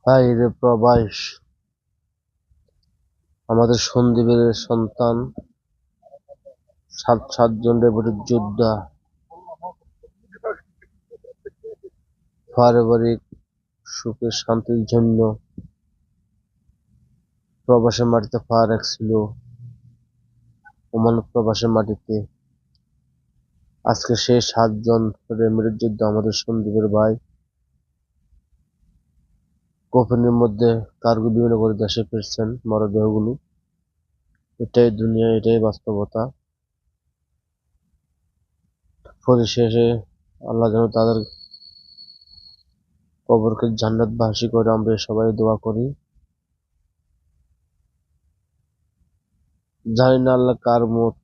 হায় রে প্রবাস, আমাদের সন্দীপের সন্তান সাতজন রে যোদ্ধা পারিবারিক সুখের শান্তির জন্য প্রবাসের মাটিতে পা রাখছিল। ওমান প্রবাসের মাটিতে আজকে সেই 7 জন যোদ্ধা আমাদের সন্দীপের ভাই কফিনের মধ্যে কার্গো বিমানে করে দেশে ফিরছেন মরদেহগুলো। এটাই দুনিয়া, এটাই বাস্তবতা। পরিশেষে আল্লাহ যেন তাদের কবরকে জান্নাতবাসী করে আমরা সবাই দোয়া করি। জানি না আল্লাহ কার মত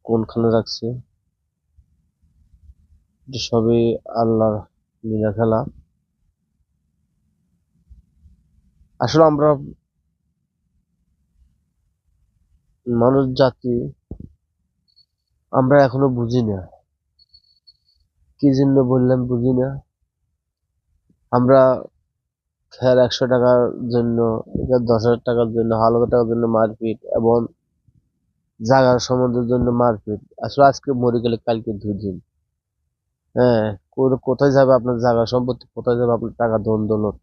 কোনখানে রাখছে, এটা সবই আল্লাহর লীলা খেলা। আসলে আমরা মানুষ জাতি, আমরা এখনো বুঝি না, কি জন্য বললাম বুঝি না। আমরা খেয়ার 100 টাকার জন্য, 10,000 টাকার জন্য, হাজার টাকার জন্য মারপিট এবং জাগার সম্বন্ধের জন্য মারপিট। আসলে আজকে মরে গেলে কালকে 2 দিন। হ্যাঁ, কোথায় যাবে আপনার জায়গা সম্পত্তি, কোথায় যাবে আপনার টাকা ধন দৌলত।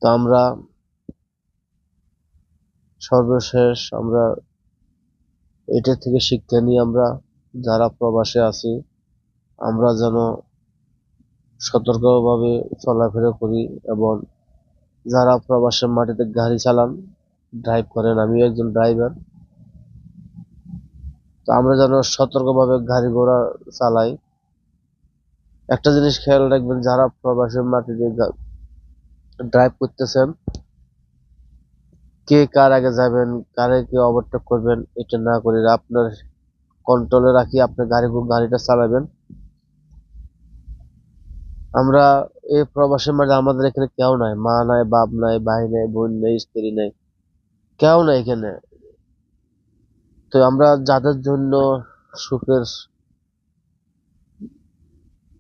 তো আমরা সর্বশেষ আমরা এটা থেকে শিক্ষা নিয়ে আমরা যারা প্রবাসে আছি, আমরা যেন সতর্কভাবে চলাফেরা করি এবং যারা প্রবাসের মাটিতে গাড়ি চালান, ড্রাইভ করেন, আমি একজন ড্রাইভার, তো আমরা যেন সতর্কভাবে গাড়ি ঘোড়া চালাই। একটা জিনিস খেয়াল রাখবেন, যারা প্রবাসের মাটিতে ড্রাইভ করতেছেন, কে কার আগে যাবেন, কারে কে ওভারটেক করবেন, এটা না করে আপনার কন্ট্রোলে রাখি আপনি গাড়িটা চালাবেন। আমরা এই প্রবাসের মাঝে আমাদের এখানে কেউ নাই, মা নাই, বাপ নাই, ভাই নাই, বোন নাই, স্ত্রী নাই, কেউ নাই এখানে। তো আমরা যাদের জন্য সুখের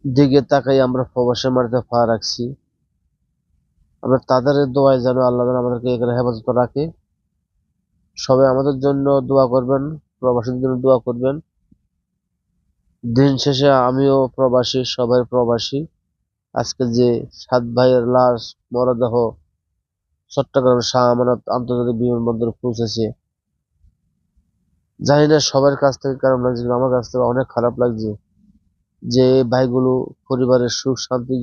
দিকে তাকাই আমরা প্রবাসের মাটিতে পা রাখছি, আমরা তাদের দোয়ায় যেন আল্লাহ যেন আমাদেরকে এখানে হেফাজত রাখে। সবাই আমাদের জন্য দোয়া করবেন, প্রবাসীদের জন্য দোয়া করবেন। দিন শেষে আমিও প্রবাসী, সবাই প্রবাসী। আজকে যে 7 ভাইয়ের লাশ মরদেহ চট্টগ্রামের শাহ আমানত আন্তর্জাতিক বিমানবন্দরে পৌঁছেছে, জানি না সবার কাছ থেকে কেমন লাগছে, কিন্তু আমার কাছ থেকে অনেক খারাপ লাগছে যে এই ভাইগুলো পরিবারের সুখ শান্তি